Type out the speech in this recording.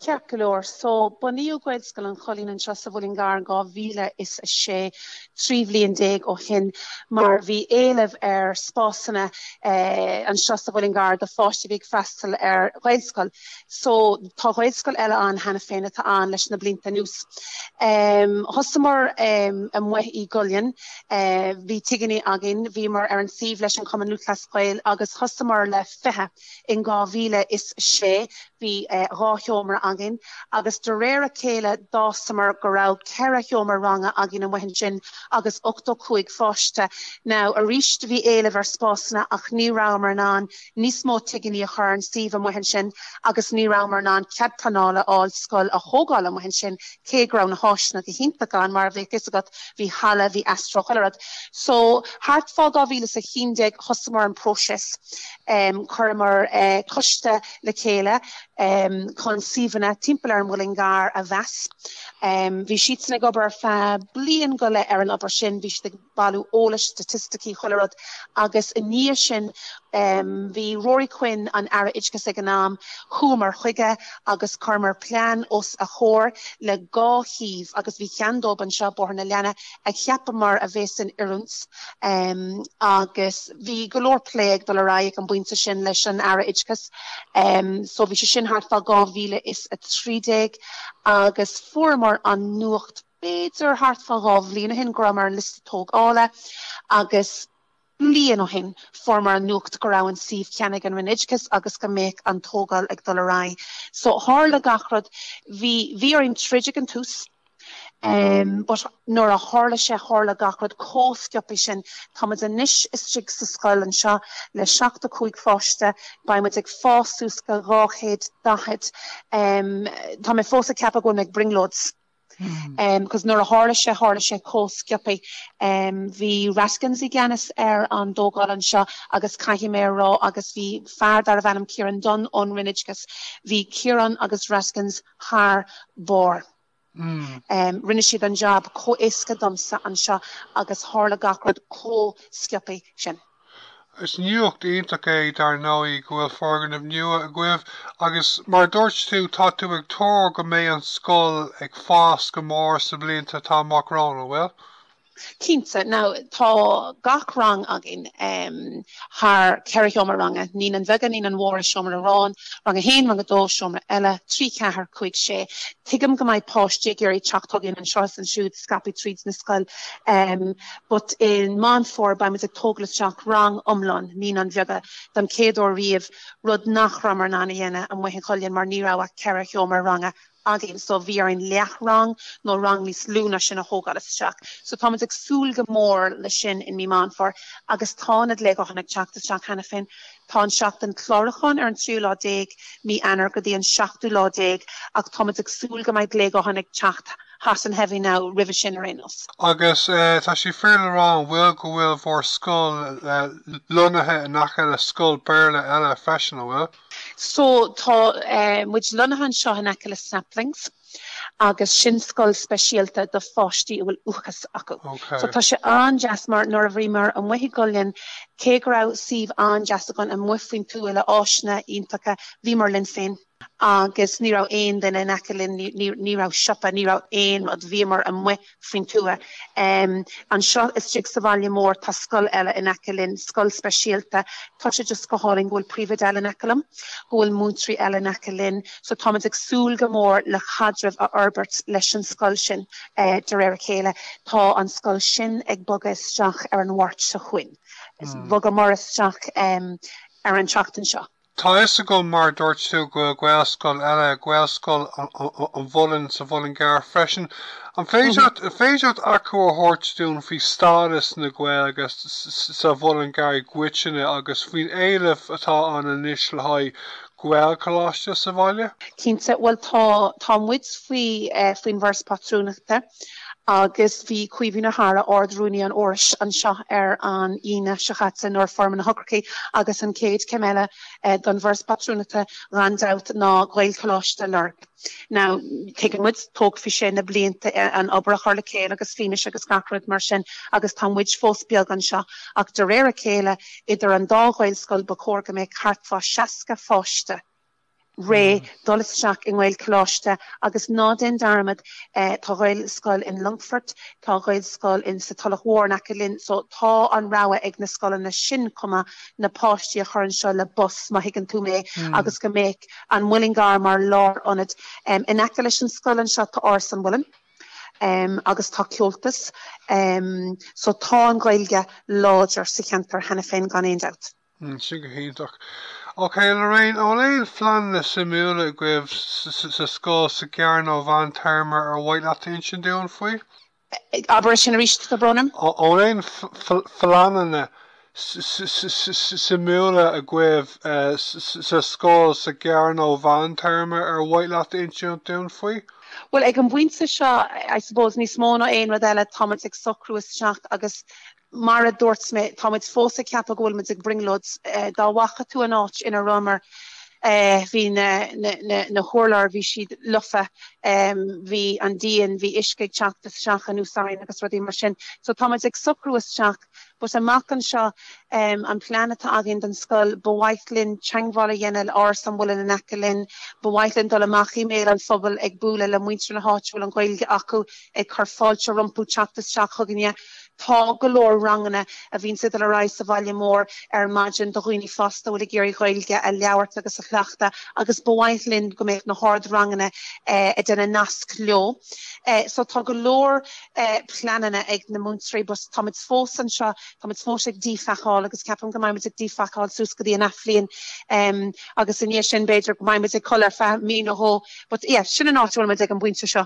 Cearcolóir, so buníú gweilscoil an cholín an seo sa bhfuilin gar gá bhíle is a sé trí bhliain déag ó hin mar bhí éileh spásanna an seo sa bhfuilin gar de fáiste bhíh freistal gweilscoil. So tá gweilscoil eile an hena féine tá an leis na blinta nús. Thosamar a muith í gullion, bhí tiganí agin, bhí mar an síomh leis an cumanú clascuil agus thosamar le fithe in gá bhíle is a sé, bhí rátheomar agin, agus de réir a céile dásamar go raibh ceithre heomar ranga agin an mhaithin sin agus 85 fáiste. Now, a ríist bhí éileh spásanna ach ní raibh ná níos mó tiganí a chur an síomh an mhaithin sin agus ní raibh ná cead panála áil scoil a thógáil an mhaithin sin cé gra na háisna go himpla mar bhí agat bhí hala bhí astrochalarad. So, hart fág á bhíle sa chindeag thosamar an próses chuirmar coiste le céile chun síomhanna timpeall ar an bhfuilin gar a bheas. Bhí siad sanna gobar fe bliain go le ar an obair sin, bhí siad bailú ólas statisticí cholarad agus in níos sin bhí Rory Quinn an ara idgus ag an nám chuamar chuige agus chuirmar plean os a chóir le gá híomh agus bhí cheandóib an seo borna leanna a cheapamar a bheits in iúns agus bhí golóir pléig do le raigh an buinte sin leis an ara idgus. So bhí sé sin hartfá gá bhíle is a 30 agus fuairmar an nuacht beidir hartfá gá bhbliana hin gramar an liste tógála agus blian ó hin formar an nuacht go raibh an síomh ceannig an rinidgus agus go méid an tógáil ag dul raig. So hála gachrad bhí ar in trídig an tús. But nor a hála sé hála gachrad cósceopa sin táid a níis is trig sa scoil an seo le 75 fáiste baimid ag fáús go ráchéad dahead tá mé fós a ceapa go meid bringlóds. Because nor a hála sé cósceopa hí rascans I gceannas ar an dógáil an seo agus caithí mé rá agus bhí fearr ar a bhenim Ciaran Dunn ón rinidgus bhí Ciaran agus rascans thar bór. Rinne siad an job có éasca domsa an seo agus hála gachrad có scioppa sin. Is nuacht ionach é dar nóí go bhfuil forgan of nua a gcuibh agus mar dúirt tú tá tú ag tóir go mé an scoil ag fás go mór sa blianta tá macrán bhfuil? Cínta, now tá gach rang agin haar ceiritheomar ranga, ní an bhegan ní an mhór seomar arán, rang a héin rang a dó seomar eile, trí cethar chuig sé. Tuigim go mbeidh páiste gurí teachtagin an seás an siúd scapi tríd na scoil. But in Montfort baimid ag tóglas teach rang omlan, ní an bheaga dam céadú riamh rud nach ramar na dhéine an mhaithin choilinn mar ní raibh a ceiritheomar ranga agin, so bhí ar an leach rang nó rang níos lúna sin a thógálas teach. So táid ag súil go mór le sin in mí Montfort agus tánad le go hannig teach hena fin tá an seach an chlórachan ar an 3 mí anar go dtí an 7 ach táid ag súil go mbeidh le go hannig teach has an heavy now river sin arénos. Agus tá si féle rán bhfuil go bhfuil bhór scoil lunathe nach eile scoil béirle eile fashion bhfuil? So tá muid lunathan seo an eile saplings agus sin scoil speisialta do fáistí bhfuil uchas acu. So tá sé an jasmar nor a bhrímar an mhaithí gullion cé go raibh síomh an jasagan an muifrin tú ile áisna iontacha bhímar linn féin. Agus ní raibh aon den in ecelinn ní raibh siopa, ní raibh aon rud bhímar an muifrin túa. An seo is trig sa bhaile mór tá scoil eile in ecelinn, scoil speisialta, tá sé just go háling bhfuil príomad eile in ecelm, bhfuil múntrí eile in ecelinn, so táid ag súil go mór le chadramh a Albert leis an scoil sin de réir a chéile. Tá an scoil sin ag bogad isteach ar an bhhairt sa chuin. Bogad mar isteach ar an teachtain seo. Tá is a go mar dúirt tú go gweilscoil eile gweilscoil an bhulin sa bhulin gar freisin. An féideart acu a thuirtún fhí stádas na gweil agus sa bhulin gar ghuiiteanna agus faoin éileh atá an inis le haid gweil choláiste sa bhaile? Cínta, well tá muid faoin bhars patrúnachta agus bhí cuimhína thara ordrúní an óris an seo ar an ine sechatsa nóir forman na hocraí agus an céad ceile don bhars patrúnachta randát ná ghail choláiste lerc. Now, take muid tóg fi sin na blianta an obair a chuir le céile agus finis agus gacrad mar sin agus tá muid fós beag an seo ach de réir a céile idir an dághail scoil ba cór go méid cartfá 60 fáiste ré dolas seach in bhfuil cloiste agus nádin darmad tá ghail scoil in Longford, tá ghail scoil in sa Tullach Mhór Linn, so tá an ráha ag na scoil na sin cuma na páistí a churann seo le bus má higann tú mé agus go méid an Mullingar mar lár anad. In aice leis an scoil an seo tá ás an bhuilean. Agus tá ceoltas, so tá an Gaeilge láidir sa cheantar hena féin gan éon doubt. Sin go héintach. Okay, Lorraine, O'Leil flan na simúla gwibh sa scóil sa gearn ó Van Termer ar bhaid leat sin dún faoi? Aber sin a ríist go bronam? O'Leil flan na simúla a gwibh sa scóil sa gearn ó Van Termer ar bhaid leat sin dún faoi? Well, ag an bhainte seo, I suppose, ní smóna éon rud eile táid ag socrúas teach agus mar a dúirt mé táid fósa ceap a ghfuil ag bringlóds dá wacha tú an áit ina romer hí na chóirlar hí siad lufa hí an díon hí isceig teachtas seach an úsáin agus rudí mar sin. So táid ag socrúas teach, but amach an seo an planeta agin den scoil bhhaithlinn teanghála dhéanal ás an bhfuil in aice linn, bhhaithlinn dul amach email an phobal ag búla le muintre na háit bhfuil an Gaeilge acu ag chuirfáilte rumpú teachtas seach chuginne. Tá golóir rangana a bhín si a ráis a bhaile mór ar maidin do chuoine fasta bhfuil géirí Gaeilge a leabhart agus a chleachta agus bhhaithlinn go méid na hard rangana a denna nasc leo. So tá golóir planana ag na múntrí, bus táid fós an seo, táid fós ag dífeáil agus ceapan go maiid ag dífeáil sús go dtí an aflíonn agus in sin beidir go maiid ag choir fe mí ó, but sin an áúil ag an bhainte seo.